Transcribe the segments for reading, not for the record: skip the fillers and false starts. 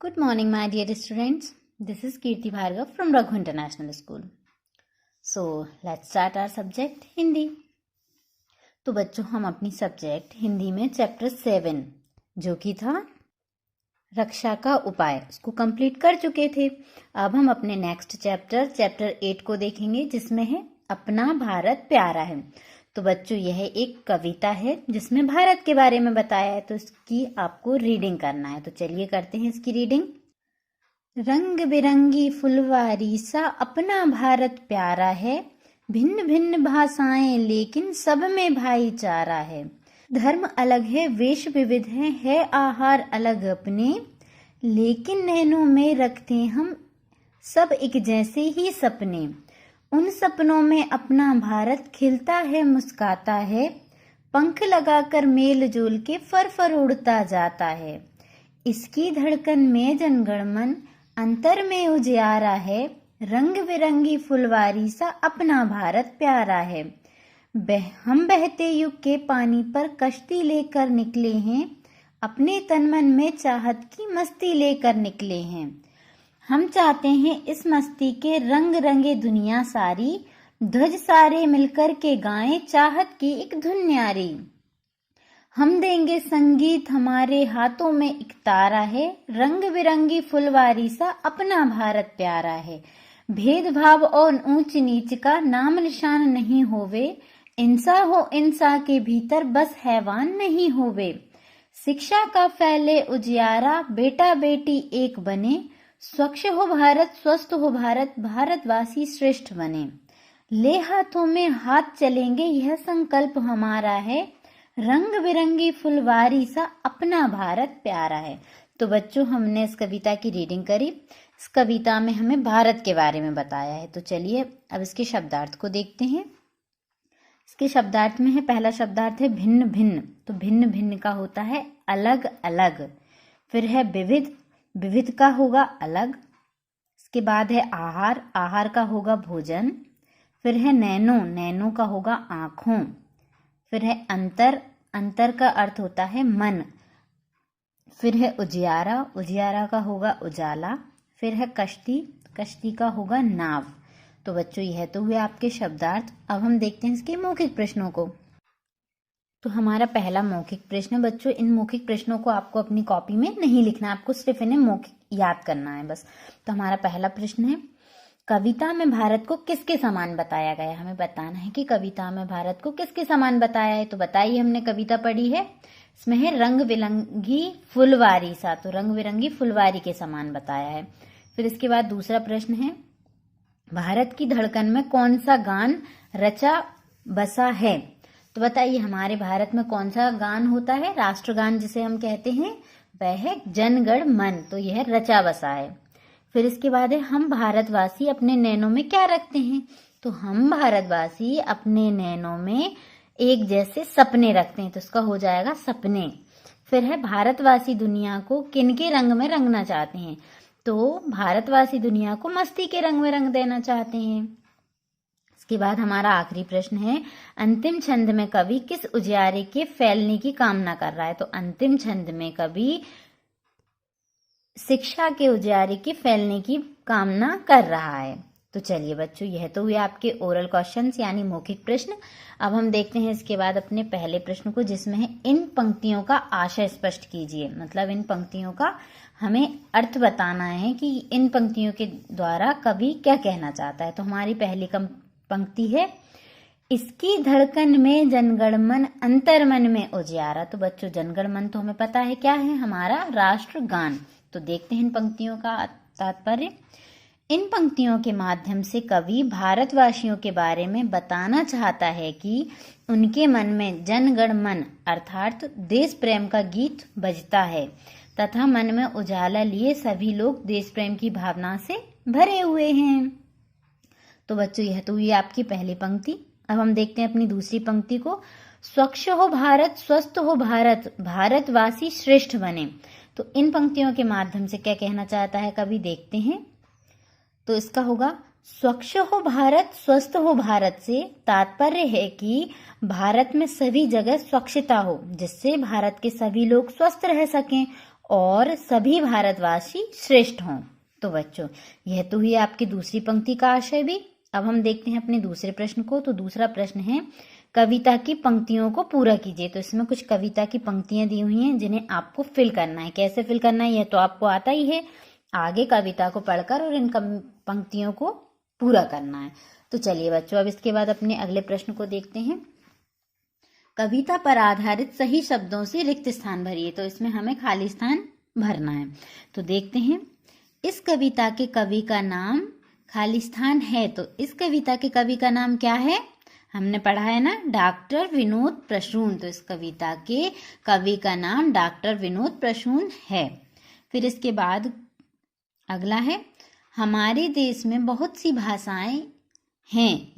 Good morning, my dear students. This is Kirti Bhargav from Raghu International School. So, let's start our subject Hindi. तो बच्चों हम अपनी subject Hindi में chapter 7 जो कि था रक्षा का उपाय उसको कंप्लीट कर चुके थे. अब हम अपने नेक्स्ट चैप्टर 8 को देखेंगे जिसमें है अपना भारत प्यारा है. तो बच्चों यह एक कविता है जिसमें भारत के बारे में बताया है, तो इसकी आपको रीडिंग करना है. तो चलिए करते हैं इसकी रीडिंग. रंग बिरंगी फुलवारी सा अपना भारत प्यारा है, भिन्न भिन्न भाषाएं लेकिन सब में भाईचारा है. धर्म अलग है, वेश विविध है आहार अलग अपने, लेकिन नैनों में रखते हम सब एक जैसे ही सपने. उन सपनों में अपना भारत खिलता है, मुस्काता है, पंख लगाकर मेल जोल के फर उड़ता जाता है. इसकी धड़कन में जनगण मन अंतर में उजियारा है, रंग बिरंगी फुलवारी सा अपना भारत प्यारा है. हम बहते युग के पानी पर कश्ती लेकर निकले हैं, अपने तन मन में चाहत की मस्ती लेकर निकले हैं. हम चाहते हैं इस मस्ती के रंग रंगे दुनिया सारी, ध्वज सारे मिलकर के गाएं चाहत की एक धुन न्यारी. हम देंगे संगीत, हमारे हाथों में एक तारा है, रंग बिरंगी फुलवारी सा अपना भारत प्यारा है. भेदभाव और ऊंच नीच का नाम निशान नहीं होवे, इंसा हो इंसा के भीतर बस हैवान नहीं होवे. शिक्षा का फैले उजियारा, बेटा बेटी एक बने, स्वच्छ हो भारत स्वस्थ हो भारत, भारतवासी श्रेष्ठ बने. ले हाथों में हाथ चलेंगे यह संकल्प हमारा है, रंग बिरंगी फुलवारी सा अपना भारत प्यारा है. तो बच्चों हमने इस कविता की रीडिंग करी. इस कविता में हमें भारत के बारे में बताया है. तो चलिए अब इसके शब्दार्थ को देखते हैं. इसके शब्दार्थ में है, पहला शब्दार्थ है भिन्न भिन्न. तो भिन्न भिन्न का होता है अलग अलग. फिर है विविध, विविध का होगा अलग. इसके बाद है आहार, आहार का होगा भोजन. फिर है नैनो, नैनो का होगा आँखों. फिर है अंतर, अंतर का अर्थ होता है मन. फिर है उजियारा, उजियारा का होगा उजाला. फिर है कश्ती, कश्ती का होगा नाव. तो बच्चों यह तो हुए आपके शब्दार्थ. अब हम देखते हैं इसके मौखिक प्रश्नों को. तो हमारा पहला मौखिक प्रश्न बच्चों, इन मौखिक प्रश्नों को आपको अपनी कॉपी में नहीं लिखना, आपको सिर्फ इन्हें मौखिक याद करना है बस. तो हमारा पहला प्रश्न है, कविता में भारत को किसके समान बताया गया. हमें बताना है कि कविता में भारत को किसके समान बताया है. तो बताइए, हमने कविता पढ़ी है, इसमें है रंग बिरंगी फुलवारी सा. तो रंग बिरंगी फुलवारी के समान बताया है. फिर इसके बाद दूसरा प्रश्न है, भारत की धड़कन में कौन सा गान रचा बसा है. तो बताइए हमारे भारत में कौन सा गान होता है, राष्ट्रगान जिसे हम कहते हैं, वह है जन गण मन. तो यह रचा बसा है. फिर इसके बाद है, हम भारतवासी अपने नैनों में क्या रखते हैं. तो हम भारतवासी अपने नैनों में एक जैसे सपने रखते हैं. तो इसका हो जाएगा सपने. फिर है, भारतवासी दुनिया को किनके रंग में रंगना चाहते हैं. तो भारतवासी दुनिया को मस्ती के रंग में रंग देना चाहते हैं. इसके बाद हमारा आखिरी प्रश्न है, अंतिम छंद में कवि किस उजियारे के फैलने की कामना कर रहा है. तो अंतिम छंद में कवि शिक्षा के उजियारे के फैलने की कामना कर रहा है. तो चलिए बच्चों यह तो हुए आपके ओरल क्वेश्चंस यानी मौखिक प्रश्न. अब हम देखते हैं इसके बाद अपने पहले प्रश्न को, जिसमें है इन पंक्तियों का आशय स्पष्ट कीजिए. मतलब इन पंक्तियों का हमें अर्थ बताना है कि इन पंक्तियों के द्वारा कवि क्या कहना चाहता है. तो हमारी पहली पंक्ति है, इसकी धड़कन में जनगण मन अंतर मन में उजियारा. तो बच्चों जनगण मन तो हमें पता है क्या है, हमारा राष्ट्रगान. तो देखते हैं इन पंक्तियों का तात्पर्य. इन पंक्तियों के माध्यम से कवि भारतवासियों के बारे में बताना चाहता है कि उनके मन में जनगण मन अर्थात देश प्रेम का गीत बजता है तथा मन में उजाला लिए सभी लोग देश प्रेम की भावना से भरे हुए हैं. तो बच्चों यह तो हुई आपकी पहली पंक्ति. अब हम देखते हैं अपनी दूसरी पंक्ति को, स्वच्छ हो भारत स्वस्थ हो भारत, भारतवासी श्रेष्ठ बने. तो इन पंक्तियों के माध्यम से क्या कहना चाहता है कवि, देखते हैं. तो इसका होगा, स्वच्छ हो भारत स्वस्थ हो भारत से तात्पर्य है कि भारत में सभी जगह स्वच्छता हो, जिससे भारत के सभी लोग स्वस्थ रह सकें और सभी भारतवासी श्रेष्ठ हों। तो बच्चों यह तो हुई आपकी दूसरी पंक्ति का आशय भी। अब हम देखते हैं अपने दूसरे प्रश्न को। तो दूसरा प्रश्न है कविता की पंक्तियों को पूरा कीजिए। तो इसमें कुछ कविता की पंक्तियां दी हुई हैं जिन्हें आपको फिल करना है। कैसे फिल करना है यह तो आपको आता ही है, आगे कविता को पढ़कर और इन पंक्तियों को पूरा करना है। तो चलिए बच्चों अब इसके बाद अपने अगले प्रश्न को देखते हैं। कविता पर आधारित सही शब्दों से रिक्त स्थान भरिए। तो इसमें हमें खाली स्थान भरना है। तो देखते हैं, इस कविता के कवि का नाम खाली स्थान है। तो इस कविता के कवि का नाम क्या है? हमने पढ़ा है ना, डॉक्टर विनोद प्रसून। तो इस कविता के कवि का नाम डॉक्टर विनोद प्रसून है। फिर इसके बाद अगला है, हमारे देश में बहुत सी भाषाएं हैं,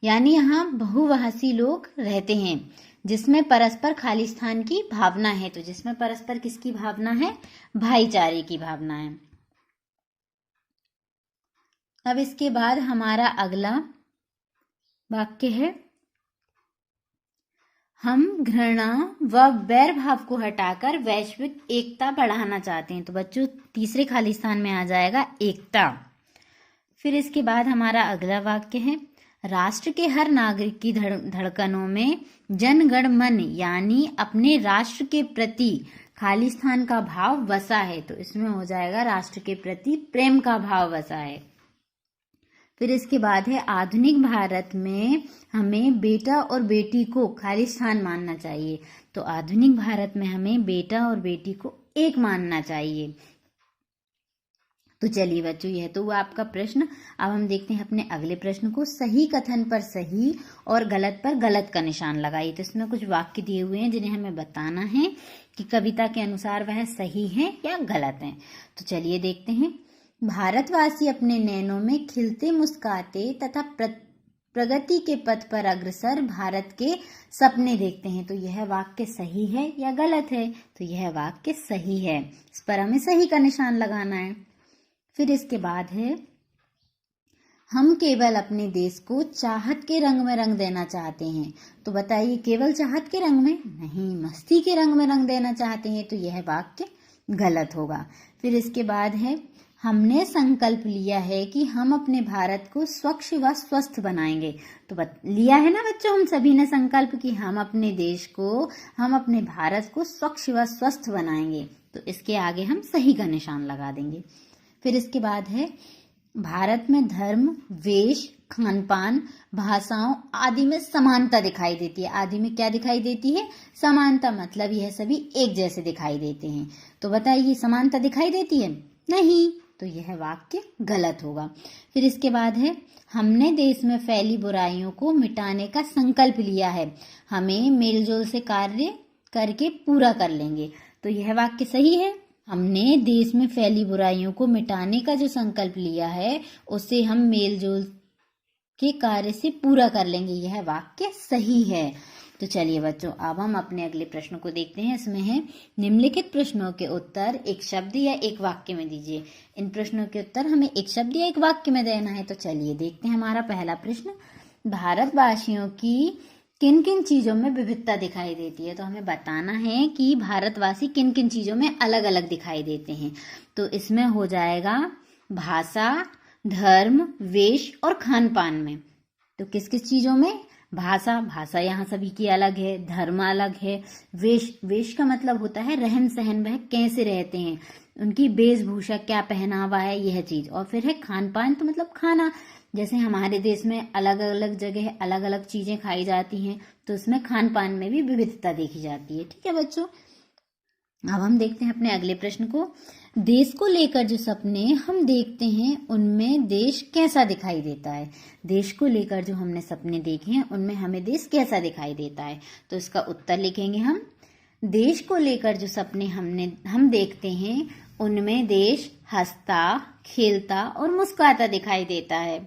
यहाँ बहुभाषी लोग रहते हैं जिसमें परस्पर खाली स्थान की भावना है। तो जिसमें परस्पर किसकी भावना है? भाईचारे की भावना है। अब इसके बाद हमारा अगला वाक्य है, हम घृणा व वैर भाव को हटाकर वैश्विक एकता बढ़ाना चाहते हैं। तो बच्चों तीसरे खाली स्थान में आ जाएगा एकता। फिर इसके बाद हमारा अगला वाक्य है, राष्ट्र के हर नागरिक की धड़कनों में जनगण मन यानी अपने राष्ट्र के प्रति खाली स्थान का भाव वसा है। तो इसमें हो जाएगा राष्ट्र के प्रति प्रेम का भाव वसा है। फिर इसके बाद है, आधुनिक भारत में हमें बेटा और बेटी को खाली स्थान मानना चाहिए। तो आधुनिक भारत में हमें बेटा और बेटी को एक मानना चाहिए। तो चलिए बच्चों यह तो हुआ आपका प्रश्न। अब हम देखते हैं अपने अगले प्रश्न को। सही कथन पर सही और गलत पर गलत का निशान लगाइए। तो इसमें कुछ वाक्य दिए हुए हैं जिन्हें हमें बताना है कि कविता के अनुसार वह सही है या गलत है। तो चलिए देखते हैं, भारतवासी अपने नैनों में खिलते मुस्कुराते तथा प्रगति के पथ पर अग्रसर भारत के सपने देखते हैं। तो यह वाक्य सही है या गलत है? तो यह वाक्य सही है। इस पर हमें सही का निशान लगाना है। फिर इसके बाद है, हम केवल अपने देश को चाहत के रंग में रंग देना चाहते हैं। तो बताइए, केवल चाहत के रंग में नहीं, मस्ती के रंग में रंग देना चाहते हैं। तो यह वाक्य गलत होगा। फिर इसके बाद है, हमने संकल्प लिया है कि हम अपने भारत को स्वच्छ व स्वस्थ बनाएंगे। तो लिया है ना बच्चों, हम सभी ने संकल्प कि हम अपने देश को, हम अपने भारत को स्वच्छ व स्वस्थ बनाएंगे। तो इसके आगे हम सही का निशान लगा देंगे। फिर इसके बाद है, भारत में धर्म, वेश, खान पान, भाषाओं आदि में समानता दिखाई देती है। आदि में क्या दिखाई देती है? समानता। मतलब यह सभी एक जैसे दिखाई देते हैं। तो बताइए, समानता दिखाई देती है? नहीं। तो यह वाक्य गलत होगा। फिर इसके बाद है, हमने देश में फैली बुराइयों को मिटाने का संकल्प लिया है, हमें मेलजोल से कार्य करके पूरा कर लेंगे। तो यह वाक्य सही है। हमने देश में फैली बुराइयों को मिटाने का जो संकल्प लिया है उसे हम मेलजोल के कार्य से पूरा कर लेंगे। यह वाक्य सही है। तो चलिए बच्चों अब हम अपने अगले प्रश्न को देखते हैं। इसमें है, निम्नलिखित प्रश्नों के उत्तर एक शब्द या एक वाक्य में दीजिए। इन प्रश्नों के उत्तर हमें एक शब्द या एक वाक्य में देना है। तो चलिए देखते हैं हमारा पहला प्रश्न, भारतवासियों की किन किन चीजों में विविधता दिखाई देती है। तो हमें बताना है कि भारतवासी किन किन चीजों में अलग अलग दिखाई देते हैं। तो इसमें हो जाएगा भाषा, धर्म, वेश और खान पान में। तो किस किस चीजों में? भाषा यहाँ सभी की अलग है, धर्म अलग है, वेश का मतलब होता है रहन सहन, वह कैसे रहते हैं, उनकी वेशभूषा, क्या पहनावा है, यह चीज। और फिर है खान पान, तो मतलब खाना। जैसे हमारे देश में अलग अलग जगह अलग अलग चीजें खाई जाती हैं, तो उसमें खान पान में भी विविधता देखी जाती है। ठीक है बच्चों, अब हम देखते हैं अपने अगले प्रश्न को। देश को लेकर जो सपने हम देखते हैं उनमें देश कैसा दिखाई देता है। देश को लेकर जो हमने सपने देखे हैं उनमें हमें देश कैसा दिखाई देता है। तो इसका उत्तर लिखेंगे हम, देश को लेकर जो सपने हम देखते हैं उनमें देश हंसता, खेलता और मुस्कुराता दिखाई देता है।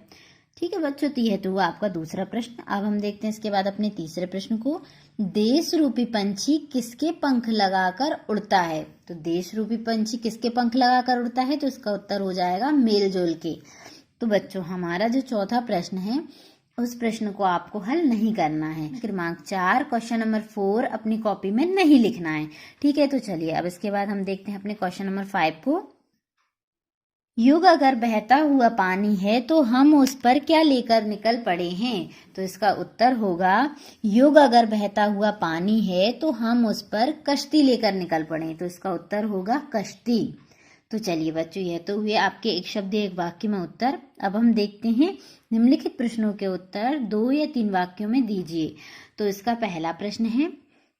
ठीक है बच्चों, तो यह तो हुआ आपका दूसरा प्रश्न। अब हम देखते हैं इसके बाद अपने तीसरे प्रश्न को। देश रूपी पंछी किसके पंख लगाकर उड़ता है। तो देश रूपी पंछी किसके पंख लगाकर उड़ता है? तो इसका उत्तर हो जाएगा मेलजोल के। तो बच्चों हमारा जो चौथा प्रश्न है, उस प्रश्न को आपको हल नहीं करना है। क्रमांक 4 क्वेश्चन नंबर 4 अपनी कॉपी में नहीं लिखना है। ठीक है, तो चलिए अब इसके बाद हम देखते हैं अपने क्वेश्चन नंबर 5 को। युग अगर बहता हुआ पानी है तो हम उस पर क्या लेकर निकल पड़े हैं? तो इसका उत्तर होगा युग अगर बहता हुआ पानी है तो हम उस पर कश्ती लेकर निकल पड़े। तो इसका उत्तर होगा कश्ती। तो चलिए बच्चों, यह तो हुए आपके एक शब्द एक वाक्य में उत्तर। अब हम देखते हैं निम्नलिखित प्रश्नों के उत्तर 2 या 3 वाक्यों में दीजिए। तो इसका पहला प्रश्न है,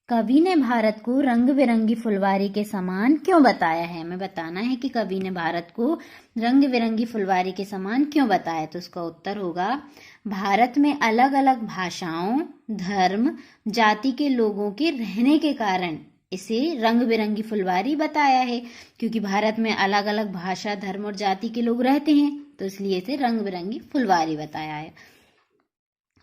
कवि ने भारत को रंग बिरंगी फुलवारी के समान क्यों बताया है? हमें बताना है कि कवि ने भारत को रंग बिरंगी फुलवारी के समान क्यों बताया। तो उसका उत्तर होगा भारत में अलग अलग भाषाओं, धर्म, जाति के लोगों के रहने के कारण इसे रंग बिरंगी फुलवारी बताया है, क्योंकि भारत में अलग अलग भाषा, धर्म और जाति के लोग रहते हैं, तो इसलिए इसे रंग बिरंगी फुलवारी बताया है।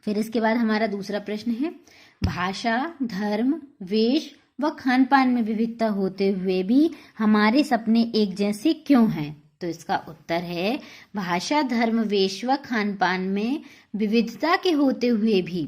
फिर इसके बाद हमारा दूसरा प्रश्न है, भाषा, धर्म, वेश व खान पान में विविधता होते हुए भी हमारे सपने एक जैसे क्यों हैं? तो इसका उत्तर है भाषा, धर्म, वेश व खान पान में विविधता के होते हुए भी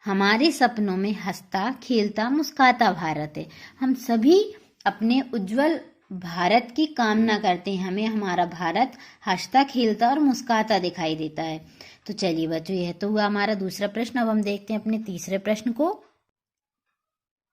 हमारे सपनों में हंसता, खेलता, मुस्कुराता भारत है। हम सभी अपने उज्जवल भारत की कामना करते हैं। हमें हमारा भारत हंसता, खेलता और मुस्कुराता दिखाई देता है। तो चलिए बच्चों, यह तो हुआ हमारा दूसरा प्रश्न। अब हम देखते हैं अपने तीसरे प्रश्न को।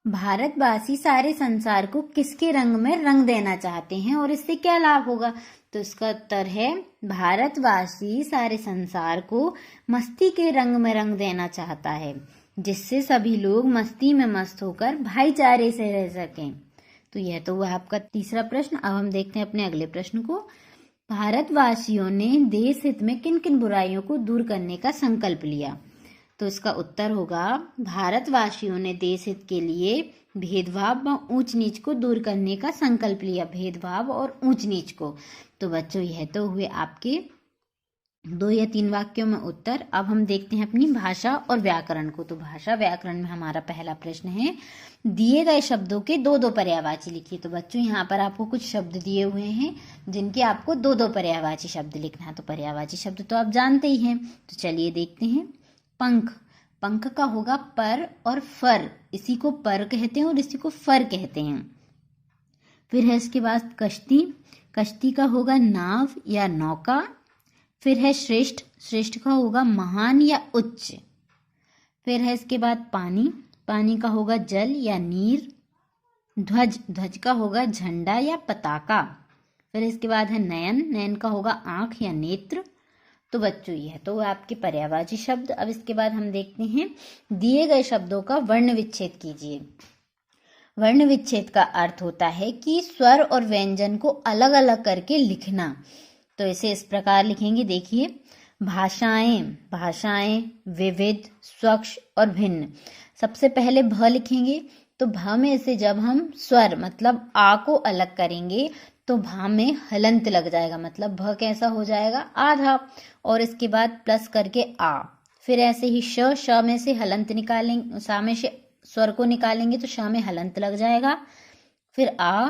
भारतवासी सारे संसार को किसके रंग में रंग देना चाहते हैं और इससे क्या लाभ होगा? तो इसका उत्तर है भारतवासी सारे संसार को मस्ती के रंग में रंग देना चाहता है, जिससे सभी लोग मस्ती में मस्त होकर भाईचारे से रह सकें। तो यह तो हुआ आपका तीसरा प्रश्न। अब हम देखते हैं अपने अगले प्रश्न को। भारतवासियों ने देश हित में किन किन बुराइयों को दूर करने का संकल्प लिया? तो इसका उत्तर होगा भारतवासियों ने देश हित के लिए भेदभाव व ऊंच नीच को दूर करने का संकल्प लिया। भेदभाव और ऊंच नीच को। तो बच्चों, यह तो हुए आपके 2 या 3 वाक्यों में उत्तर। अब हम देखते हैं अपनी भाषा और व्याकरण को। तो भाषा व्याकरण में हमारा पहला प्रश्न है, दिए गए शब्दों के 2-2 पर्यायवाची लिखिए। तो बच्चों, यहाँ पर आपको कुछ शब्द दिए हुए हैं जिनके आपको 2-2 पर्यायवाची शब्द लिखना है। तो पर्यायवाची शब्द तो आप जानते ही हैं। तो चलिए देखते हैं। पंख, पंख का होगा पर और फर, इसी को पर कहते हैं और इसी को फर कहते हैं। फिर है इसके बाद कश्ती, कश्ती का होगा नाव या नौका। फिर है श्रेष्ठ, श्रेष्ठ का होगा महान या उच्च। फिर है इसके बाद पानी, पानी का होगा जल या नीर। ध्वज, ध्वज का होगा झंडा या पताका। फिर इसके बाद है नयन, नयन का होगा आंख या नेत्र। तो बच्चों, यह तो आपके पर्यायवाची शब्द। अब इसके बाद हम देखते हैं दिए गए शब्दों का वर्ण विच्छेद कीजिए। वर्ण विच्छेद का अर्थ होता है कि स्वर और व्यंजन को अलग अलग करके लिखना। तो इसे इस प्रकार लिखेंगे, देखिए। भाषाएं, भाषाएं विविध, स्वच्छ और भिन्न। सबसे पहले भ लिखेंगे। तो भ में से जब हम स्वर मतलब आ को अलग करेंगे तो भा में हलंत लग जाएगा, मतलब भ कैसा हो जाएगा? आधा। और इसके बाद प्लस करके आ। फिर ऐसे ही श, श में से हलंत निकालेंगे, सा में से स्वर को निकालेंगे तो श में हलंत लग जाएगा। फिर आ,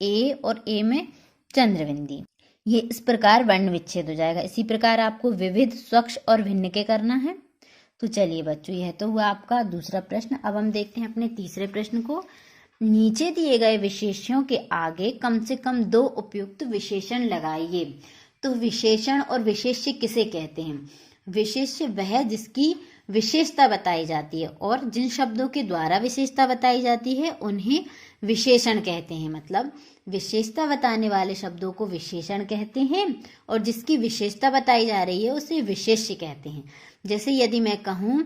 ए और ए में चंद्रबिंदी। ये इस प्रकार वर्ण विच्छेद हो जाएगा। इसी प्रकार आपको विविध, स्वच्छ और भिन्न के करना है। तो चलिए बच्चों, यह तो हुआ आपका दूसरा प्रश्न। अब हम देखते हैं अपने तीसरे प्रश्न को। नीचे दिए गए विशेष्यों के आगे कम से कम 2 उपयुक्त विशेषण लगाइए। तो विशेषण और विशेष्य किसे कहते हैं? विशेष्य वह जिसकी विशेषता बताई जाती है, और जिन शब्दों के द्वारा विशेषता बताई जाती है उन्हें विशेषण कहते हैं। मतलब विशेषता बताने वाले शब्दों को विशेषण कहते हैं और जिसकी विशेषता बताई जा रही है उसे विशेष्य कहते हैं। जैसे यदि मैं कहूं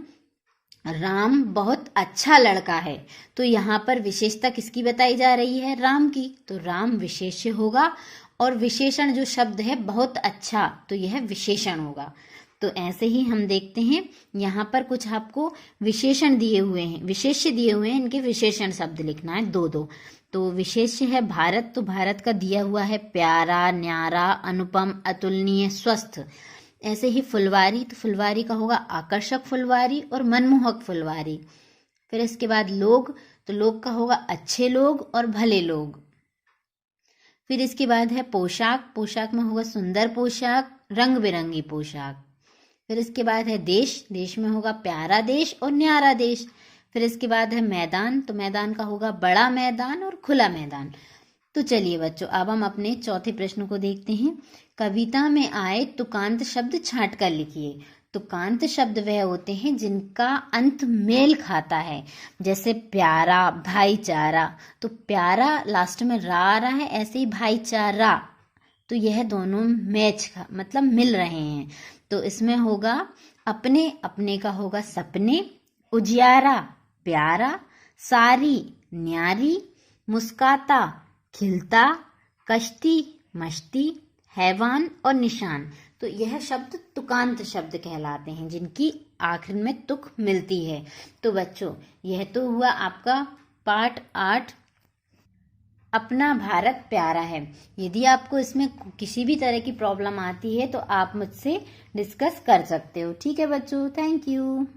राम बहुत अच्छा लड़का है, तो यहाँ पर विशेषता किसकी बताई जा रही है? राम की। तो राम विशेष्य होगा और विशेषण जो शब्द है बहुत अच्छा, तो यह विशेषण होगा। तो ऐसे ही हम देखते हैं यहाँ पर कुछ आपको विशेषण दिए हुए हैं, विशेष्य दिए हुए हैं, इनके विशेषण शब्द लिखना है 2-2। तो विशेष्य है भारत, तो भारत का दिया हुआ है प्यारा, न्यारा, अनुपम, अतुलनीय, स्वस्थ। ऐसे ही फुलवारी, तो फुलवारी का होगा आकर्षक फुलवारी और मनमोहक फुलवारी। फिर इसके बाद लोग, तो लोग का होगा अच्छे लोग और भले लोग। फिर इसके बाद है पोशाक, पोशाक में होगा सुंदर पोशाक, रंग बिरंगी पोशाक। फिर इसके बाद है देश, देश में होगा प्यारा देश और न्यारा देश। फिर इसके बाद है मैदान, तो मैदान का होगा बड़ा मैदान और खुला मैदान। तो चलिए बच्चों, अब हम अपने चौथे प्रश्न को देखते हैं। कविता में आए तुकांत शब्द छांट कर लिखिए। तुकांत शब्द वह होते हैं जिनका अंत मेल खाता है, जैसे प्यारा, भाईचारा। तो प्यारा लास्ट में रा आ रहा है, ऐसे ही भाईचारा, तो यह दोनों मैच मतलब मिल रहे हैं। तो इसमें होगा अपने, अपने का होगा सपने, उजियारा प्यारा, सारी न्यारी, मुस्काता खिलता, कश्ती मश्ती, हैवान और निशान। तो यह शब्द तुकांत शब्द कहलाते हैं, जिनकी आखिर में तुक मिलती है। तो बच्चों, यह तो हुआ आपका पाठ 8, अपना भारत प्यारा है। यदि आपको इसमें किसी भी तरह की प्रॉब्लम आती है तो आप मुझसे डिस्कस कर सकते हो। ठीक है बच्चों, थैंक यू।